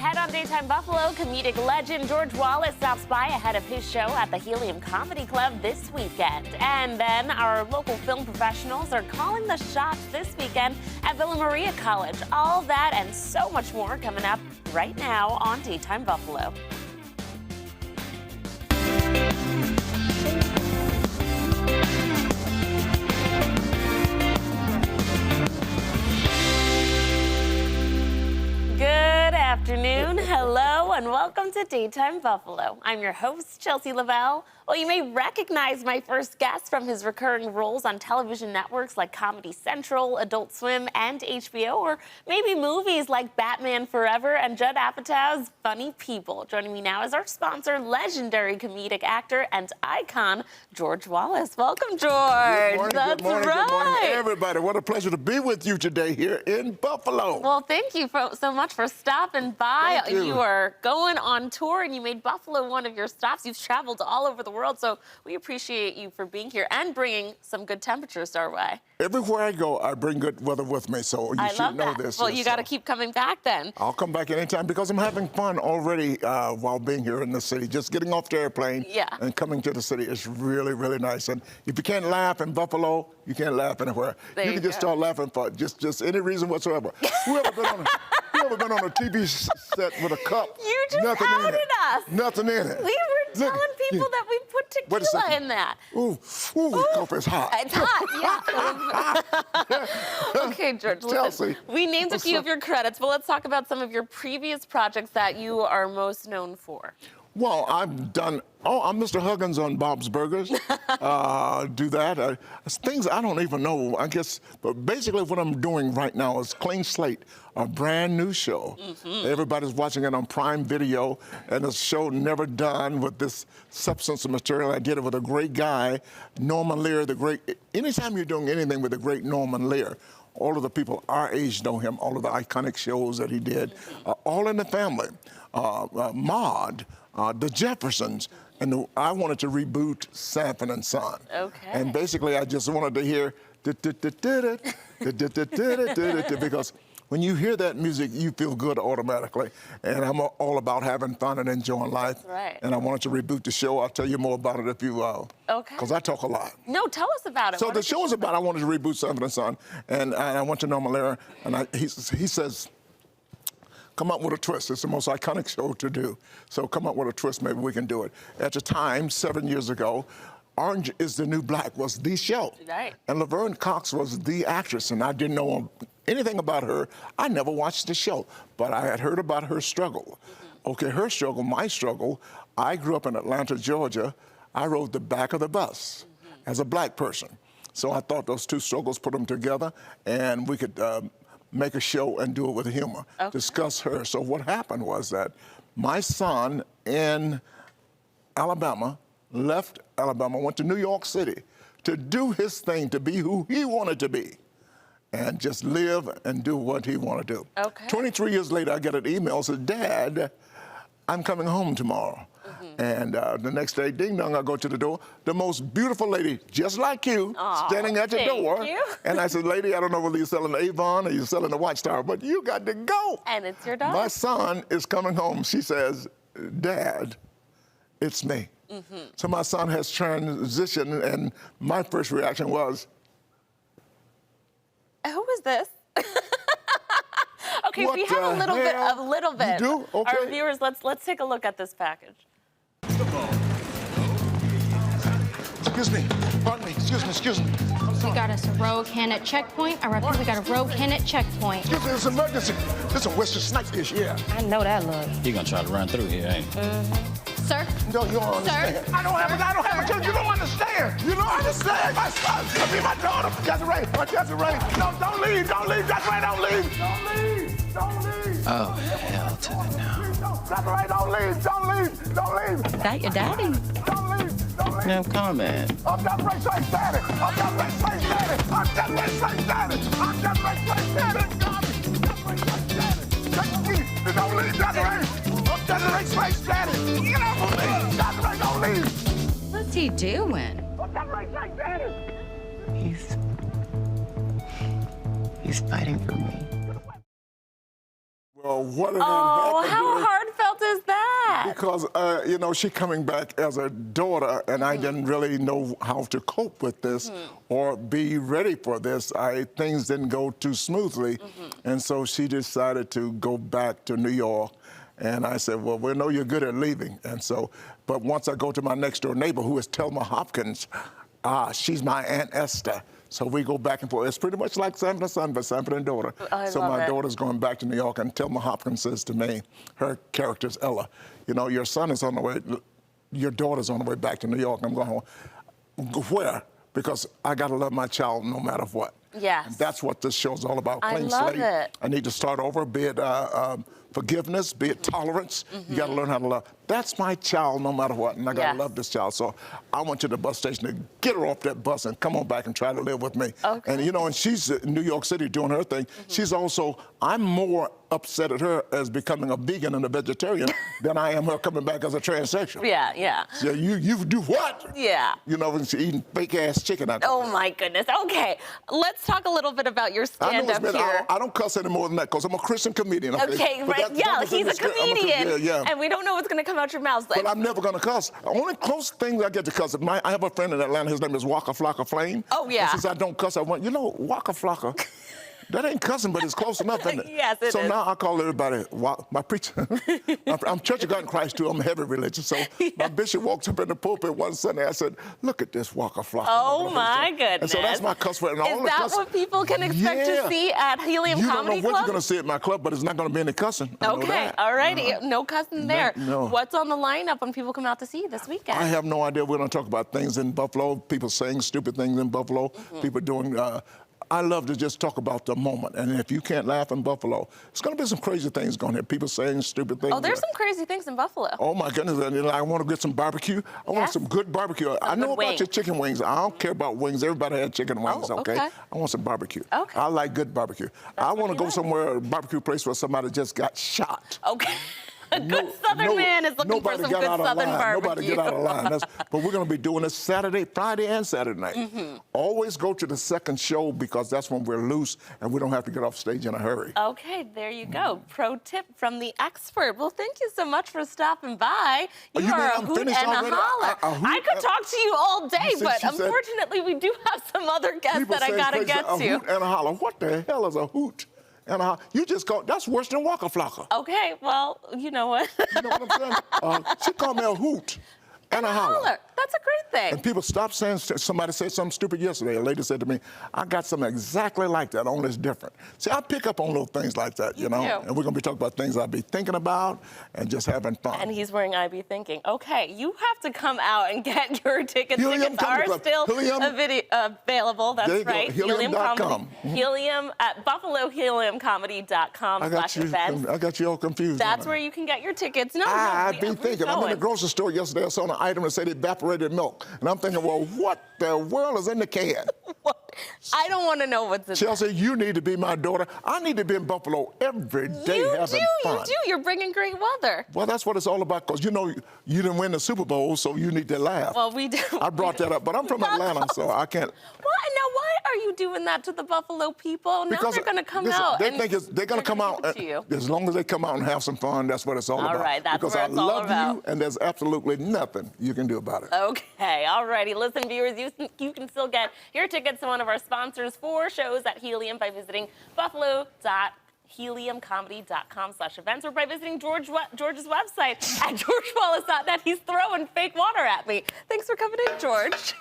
Ahead on Daytime Buffalo, comedic legend George Wallace stops by ahead of his show at the Helium Comedy Club this weekend. And then our local film professionals are calling the shots this weekend at Villa Maria College. All that and so much more coming up right now on Daytime Buffalo. Good afternoon, hello, and welcome to Daytime Buffalo. I'm your host, Chelsea Lavelle. Well, you may recognize my first guest from his recurring roles on television networks like Comedy Central, Adult Swim, and HBO, or maybe movies like Batman Forever and Judd Apatow's Funny People. Joining me now is our sponsor, legendary comedic actor and icon, George Wallace. Welcome, George. Good morning, That's good morning, right. good morning, everybody. What a pleasure to be with you today here in Buffalo. Well, thank you so much for stopping by. Thank you. You are going on tour, and you made Buffalo one of your stops. You've traveled all over the world, so we appreciate you for being here and bringing some good temperatures our way. Everywhere I go, I bring good weather with me, so you should know this. Well, you got to keep coming back then. I'll come back anytime because I'm having fun already while being here in the city. Just getting off the airplane and coming to the city is really, really nice. And if you can't laugh in Buffalo, you can't laugh anywhere. You can just start laughing for just any reason whatsoever. Whoever been on a TV set with a cup? You just nothing outed us. Nothing in it. We were telling people that we put tequila in that. Ooh, coffee is hot. It's hot, yeah. Okay, George, listen. Chelsea, We named a few of your credits, but let's talk about some of your previous projects that you are most known for. Well, I've done, I'm Mr. Huggins on Bob's Burgers. Do that. Things I don't even know, I guess. But basically what I'm doing right now is Clean Slate, a brand new show. Everybody's watching it on Prime Video, and it's a show never done with this substance of material. I did it with a great guy, Norman Lear, the great. Anytime you're doing anything with the great Norman Lear, all of the people our age know him, all of the iconic shows that he did, All in the Family, Maude, the Jeffersons, and I wanted to reboot Sanford and Son. Okay. And basically, I just wanted to hear because when you hear that music, you feel good automatically. And I'm all about having fun and enjoying life. That's right. And I wanted to reboot the show. I'll tell you more about it if you, because I talk a lot. No, tell us about it. So the show is about I wanted to reboot Sanford and Son, and I went to Norman Lear, and he says, come up with a twist. It's the most iconic show to do. So come up with a twist, maybe we can do it. At the time, 7 years ago, Orange is the New Black was the show. Right. And Laverne Cox was the actress, and I didn't know anything about her. I never watched the show, but I had heard about her struggle. Okay, her struggle, my struggle. I grew up in Atlanta, Georgia. I rode the back of the bus as a black person. So I thought those two struggles, put them together, and we could make a show and do it with humor, discuss her. So what happened was that my son in Alabama left Alabama, went to New York City to do his thing, to be who he wanted to be, and just live and do what he wanted to do. 23 years later, I get an email, said, Dad, I'm coming home tomorrow. And the next day, ding dong, I go to the door. The most beautiful lady, just like you, standing at your door. And I said, lady, I don't know whether you're selling the Avon or you're selling the Watchtower, but you got to go. And it's your daughter. My son is coming home. She says, Dad, it's me. So my son has transitioned, and my first reaction was, who is this? Okay, what we have a little bit. You do? Okay. Our viewers, let's take a look at this package. Excuse me, pardon me, excuse me. We got us a rogue hen at checkpoint. I repeat, we got a rogue hen at checkpoint. Excuse me, it's an emergency. This is a Western snipe dish here. I know that look. You're gonna try to run through here, ain't you? Sir? No, you don't understand. Sir? I don't have a kid. You don't understand. You don't understand. My son, I mean my daughter, Desiree. No, don't leave, Desiree, don't leave. Don't leave. Oh, hell to the no. Desiree, don't leave. That your daddy? Don't leave. Now, comment. I'm Desiree Slate's daddy. I'm Desiree Slate's daddy. Don't leave, Desiree. I'm Desiree Slate's daddy. Get off of me. Desiree, don't leave. What's he doing? I'm Desiree Slate's daddy. He's fighting for me. Well, what it Oh, happened how to her. heartfelt is that? Because, you know, she coming back as a daughter, and I didn't really know how to cope with this or be ready for this. Things didn't go too smoothly, and so she decided to go back to New York. And I said, well, we know you're good at leaving. And so, but once I go to my next door neighbor, who is Thelma Hopkins, she's my Aunt Esther. So we go back and forth. It's pretty much like Sanford and Son, but Sanford and daughter. So my daughter's going back to New York, and Thelma Hopkins says to me, her character's Ella, you know, your son is on the way, your daughter's on the way back to New York. I'm going, where? Because I got to love my child no matter what. Yes. And that's what this show's all about, I clean love slate. it. I need to start over, be it forgiveness, be it tolerance. You got to learn how to love. That's my child no matter what, and I got to love this child. So I went to the bus station to get her off that bus and come on back and try to live with me. Okay. And, you know, and she's in New York City doing her thing. She's also, I'm more upset at her as becoming a vegan and a vegetarian than I am her coming back as a transsexual. Yeah, yeah. So you do what? Yeah. You know, and she eating fake-ass chicken out there. Oh, my goodness. Okay, let's talk a little bit about your stand-up here. I don't cuss any more than that because I'm a Christian comedian. Okay, But right. that Yeah, was in he's the a script. I'm comedian. Yeah. And we don't know what's going to come out your mouth. But I'm never going to cuss. The only close thing I get to cuss, I have a friend in Atlanta, his name is Waka Flocka Flame. Oh, yeah. And since I don't cuss, I went, you know, Waka Flocka, that ain't cussing, but it's close enough, isn't it? Yes, it so is. now I call everybody, my preacher, I'm Church of God in Christ too, I'm heavy religious. So my bishop walks up in the pulpit one Sunday, I said, look at this Waka Flocka. Oh, my goodness. And so that's my cuss word. And Is that what people can expect to see at Helium You don't Comedy know what Club? you're going to see at my club, but it's not going to be any cussing. I know Okay, that. all righty. No cussing there. No. What's on the lineup when people come out to see you this weekend? I have no idea. We're going to talk about things in Buffalo, people saying stupid things in Buffalo, people doing... I love to just talk about the moment. And if you can't laugh in Buffalo, it's going to be some crazy things going here. People saying stupid things. Oh, there's some crazy things in Buffalo. Oh, my goodness. And I want to get some barbecue. I want some good barbecue. I know about your chicken wings. I don't care about wings. Everybody had chicken wings, okay? I want some barbecue. Okay. I like good barbecue. I want to go somewhere, a barbecue place where somebody just got shot. Okay. A good Southern man is looking for some good Southern barbecue. Nobody get out of line. But we're going to be doing this Saturday, Friday, and Saturday night. Always go to the second show because that's when we're loose and we don't have to get off stage in a hurry. Okay, there you go. Pro tip from the expert. Well, thank you so much for stopping by. You are a hoot and a holler. I could talk to you all day, but unfortunately, we do have some other guests that I got to get to. A hoot and a holler. What the hell is a hoot? And you just called, that's worse than Waka Flocka. Okay, well, you know what? You know what I'm saying? She called me a hoot and a holler. That's a great thing. And people stop saying, somebody said something stupid yesterday. A lady said to me, I got something exactly like that, only it's different. See, I pick up on little things like that, you know? And we're going to be talking about things I'll be thinking about and just having fun. And he's wearing I be thinking. Okay, you have to come out and get your tickets. Helium Tickets are still available. That's right. Helium.com. Helium at BuffaloHeliumComedy.com/events. I got you all confused. That's where you can get your tickets. I be thinking. I'm in the grocery store yesterday. I saw an item that said evaporated milk. And I'm thinking, well, what the world is in the can? I don't want to know what's in Chelsea, you need to be my daughter. I need to be in Buffalo every day having fun. You do. You're bringing great weather. Well, that's what it's all about because, you know, you didn't win the Super Bowl, so you need to laugh. Well, we do. I brought that up, but I'm from Atlanta, so I can't. Now, why are you doing that to the Buffalo people? Now they're going to come out. They think they're going to come out. As long as they come out and have some fun, that's what it's all about. All right, that's because what it's all about. I love you, and there's absolutely nothing you can do about it. Okay, all righty. Listen, viewers, you can still get your tickets to one of our sponsors for shows at Helium by visiting buffalo.heliumcomedy.com/events or by visiting George's website at georgewallace.net. He's throwing fake water at me. Thanks for coming in, George.